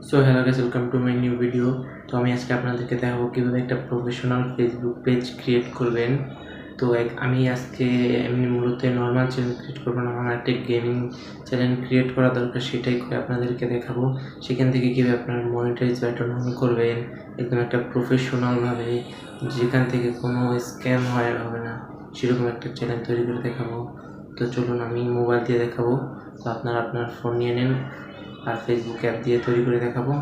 So hello guys, welcome to my new video. তো আমি আজকে আপনাদেরকে দেখাবো কীভাবে একটা প্রফেশনাল ফেসবুক পেজ ক্রিয়েট করবেন। তো আমি আজকে এমনি মূলত নর্মাল চ্যানেল ক্রিয়েট করবো না, আমার একটা গেমিং চ্যানেল ক্রিয়েট করা দরকার, সেটাই করে আপনাদেরকে দেখাবো। সেখান থেকে কীভাবে আপনার মনিটাইজ বাটন অন করবেন একদম একটা প্রফেশনালভাবে, যেখান থেকে কোনো স্ক্যাম হবে না, সেরকম একটা চ্যানেল তৈরি করে দেখাবো। তো চলুন, আমি মোবাইল দিয়ে দেখাবো। তো আপনারা আপনার ফোন নিয়ে নেন আর ফেসবুক অ্যাপ দিয়ে তৈরি করে দেখাবো।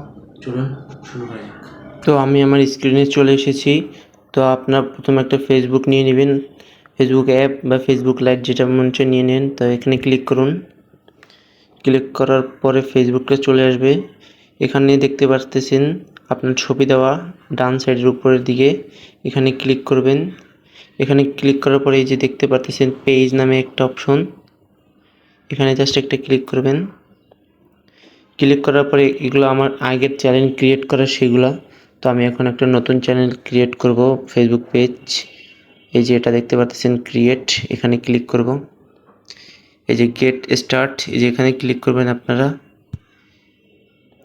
চলুন শুরু করা যাক। তো আমি আমার স্ক্রিনে চলে এসেছি। তো আপনার প্রথমে একটা ফেসবুক নিয়ে নেবেন, ফেসবুক অ্যাপ বা ফেসবুক লাইট যেটা মনে হচ্ছে নিয়ে নেন। তো এখানে ক্লিক করুন। ক্লিক করার পরে ফেসবুকটা চলে আসবে। এখানে দেখতে পাচ্ছেন আপনার ছবি দেওয়া ডান সাইডের উপরের দিকে, এখানে ক্লিক করবেন। এখানে ক্লিক করার পরে এই যে দেখতে পাচ্ছেন পেজ নামে একটা অপশন, এখানে জাস্ট একটা ক্লিক করবেন। ক্লিক করার পরে এগুলো আমার আগের চ্যানেল ক্রিয়েট করা সেগুলো। তো আমি এখন একটা নতুন চ্যানেল ক্রিয়েট করব, ফেসবুক পেজ। এই যে এটা দেখতে পাচ্ছেন ক্রিয়েট, এখানে ক্লিক করব। এই যে গেট স্টার্ট, এই যে এখানে ক্লিক করবেন আপনারা।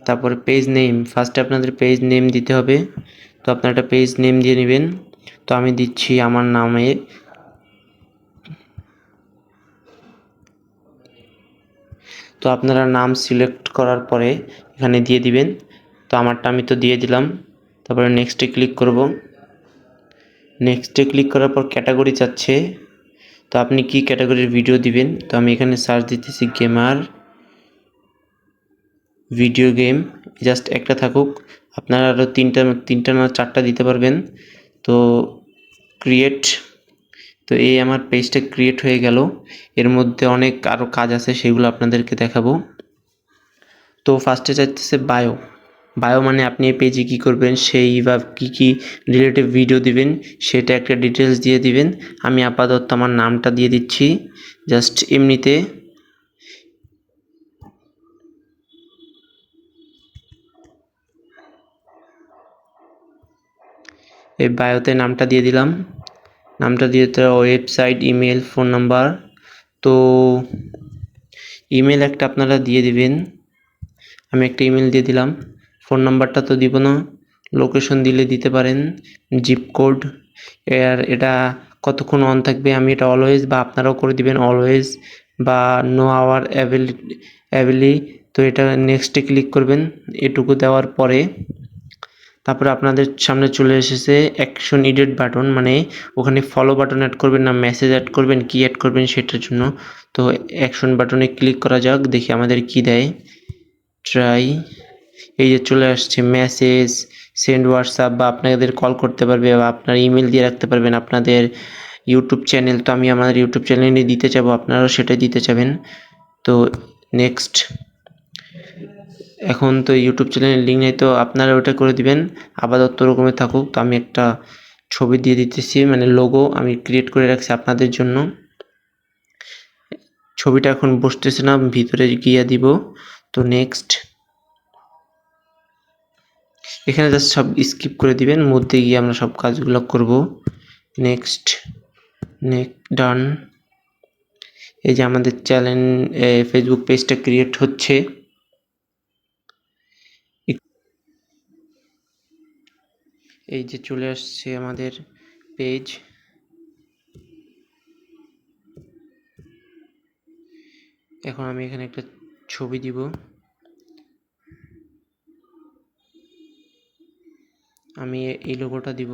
তারপরে পেজ নেম, ফার্স্টে আপনাদের পেজ নেম দিতে হবে। তো আপনারা একটা পেজ নেম দিয়ে নেবেন। তো আমি দিচ্ছি আমার নামে। তো আপনারা নাম সিলেক্ট করার পরে এখানে দিয়ে দিবেন। তো আমারটা আমি তো দিয়ে দিলাম। তারপরে নেক্সটে ক্লিক করব। নেক্সটে ক্লিক করার পর ক্যাটাগরি চাচ্ছে, তো আপনি কি ক্যাটাগরির ভিডিও দিবেন। তো আমি এখানে সার্চ দিতেছি গেমার, ভিডিও গেম, জাস্ট একটা থাকুক। আপনারা আরও তিনটা না চারটা দিতে পারবেন। তো ক্রিয়েট, তো এই আমার পেজটা ক্রিয়েট হয়ে গেল। এর মধ্যে অনেক আরও কাজ আছে, সেগুলো আপনাদেরকে দেখাবো। তো ফার্স্টে চাইতেছে বায়ো। বায়ো মানে আপনি এই পেজে কী করবেন, সেই বা কী রিলেটিভ ভিডিও দিবেন সেটা একটা ডিটেলস দিয়ে দিবেন। আমি আপাতত আমার নামটা দিয়ে দিচ্ছি জাস্ট এমনিতে। এই বায়োতে নামটা দিয়ে দিলাম। নামটা দিয়ে ওয়েবসাইট, ইমেল, ফোন নাম্বার। তো ইমেল একটা আপনারা দিয়ে দিবেন, আমি একটা ইমেল দিয়ে দিলাম। ফোন নাম্বারটা তো দিব না, লোকেশন দিলে দিতে পারেন, জিপ কোড। আর এটা কতক্ষণ অন থাকবে, আমি এটা অলওয়েজ বা আপনারাও করে দিবেন অলওয়েজ বা নো আওয়ার অ্যাভেলি। তো এটা নেক্সটে ক্লিক করবেন। এটুকু দেওয়ার পরে তারপরে আপনাদের সামনে চলে এসেছে অ্যাকশন এডিট বাটন, মানে ওখানে ফলো বাটন অ্যাড করবেন না মেসেজ অ্যাড করবেন, কি অ্যাড করবেন সেটার জন্য। তো অ্যাকশন বাটনে ক্লিক করা যাক, দেখি আমাদের কি দেয়। ট্রাই, এই যে চলে আসছে মেসেজ, সেন্ড হোয়াটসঅ্যাপ, বা আপনাদের কল করতে পারবে, বা আপনার ইমেল দিয়ে রাখতে পারবেন আপনাদের ইউটিউব চ্যানেল। তো আমি আমাদের ইউটিউব চ্যানেলে দিতে চাবো, আপনারাও সেটাই দিতে চাবেন। তো নেক্সট, এখন তো ইউটিউব চ্যানেলের লিঙ্ক নেই, তো আপনারা ওটা করে দিবেন, আপাতত রকমের থাকুক। তো আমি একটা ছবি দিয়ে দিতেছি, মানে লোগো আমি ক্রিয়েট করে রাখছি আপনাদের জন্য। ছবিটা এখন বসতেছে না, ভিতরে গিয়ে দিব। তো নেক্সট, এখানে জাস্ট সব স্কিপ করে দিবেন, মধ্যে গিয়ে আমরা সব কাজগুলো করব। নেক্সট, ডান। এই যে আমাদের চ্যানেল ফেসবুক পেজটা ক্রিয়েট হচ্ছে। এই যে চলে আসছে আমাদের পেজ। এখন আমি এখানে একটা ছবি দিব। আমি এই লোগোটা দিব,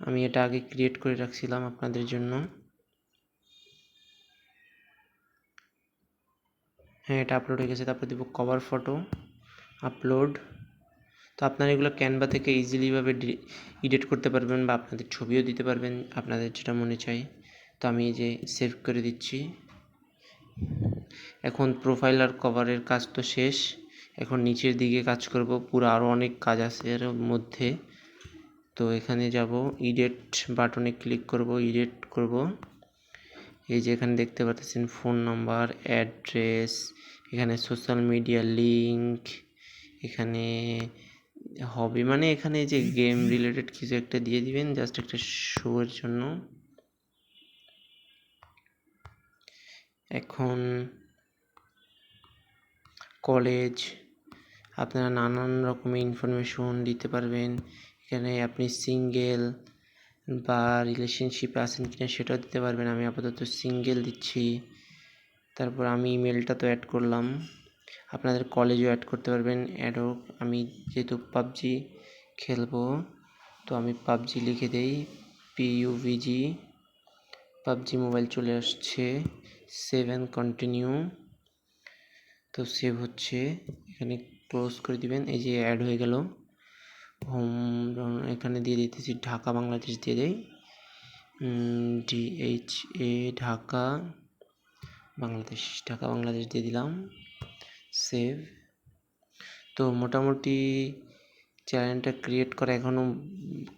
আমি এটা আগে ক্রিয়েট করে রাখছিলাম আপনাদের জন্য। হ্যাঁ, এটা আপলোড হয়ে গেছে। তারপর দিব কভার ফটো, আপলোড। তো আপনারা এগুলো ক্যানভা থেকে ইজিলিভাবে এডিট করতে পারবেন, বা আপনাদের ছবিও দিতে পারবেন, আপনাদের যেটা মনে চায়। তো আমি এই যে সেভ করে দিচ্ছি। এখন প্রোফাইল আর কভারের কাজ তো শেষ, এখন নিচের দিকে কাজ করব, পুরো আরও অনেক কাজ আছে এর মধ্যে। তো এখানে যাব, এডিট বাটনে ক্লিক করব, এডিট করব। এই যে এখানে দেখতে পাচ্ছেন ফোন নাম্বার, অ্যাড্রেস, এখানে সোশ্যাল মিডিয়া লিঙ্ক, এখানে হবি, মানে এখানে যে গেম রিলেটেড কিছু একটা দিয়ে দিবেন জাস্ট একটা শোয়ের জন্য। এখন কলেজ, আপনারা নানান রকমের ইনফরমেশন দিতে পারবেন। এখানে আপনি সিঙ্গেল বা রিলেশনশিপে আছেন কিনা সেটাও দিতে পারবেন। আমি আপাতত সিঙ্গেল দিচ্ছি। তারপর আমি ইমেলটা তো অ্যাড করলাম, আপনাদের কলেজও অ্যাড করতে পারবেন। অ্যাডও আমি যেহেতু পাবজি খেলবো, তো আমি পাবজি লিখে দেই, PUBG, পাবজি মোবাইল চলে আসছে। 7 কন্টিনিউ, তো সেভ হচ্ছে, এখানে ক্লোজ করে দিবেন। এই যে অ্যাড হয়ে গেল। হোম এখানে দিয়ে দিতেছি ঢাকা বাংলাদেশ দিয়ে দেই, DHA ঢাকা বাংলাদেশ দিয়ে দিলাম, সেভ। তো মোটামুটি চ্যানেলটা ক্রিয়েট করা এখনও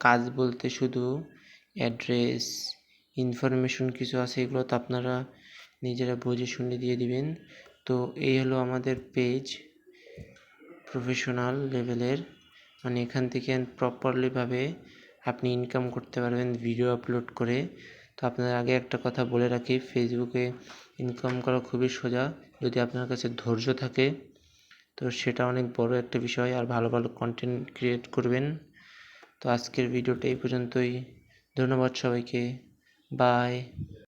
কাজ বলতে শুধু অ্যাড্রেস, ইনফরমেশন কিছু আছে, এগুলো তো আপনারা নিজেরা বুঝে শুনে দিয়ে দিবেন। তো এই হলো আমাদের পেজ, প্রফেশনাল লেভেলের, মানে এখান থেকে প্রপারলিভাবে আপনি ইনকাম করতে পারবেন ভিডিও আপলোড করে। তো আপনাদের আগে একটা কথা বলে রাখি, ফেসবুকে ইনকাম করা খুবই সোজা যদি আপনার কাছে ধৈর্য থাকে, তো সেটা অনেক বড় একটা বিষয়। আর ভালো ভালো কন্টেন্ট ক্রিয়েট করবেন। তো আজকের ভিডিওটা এই পর্যন্তই। ধন্যবাদ সবাইকে, বাই।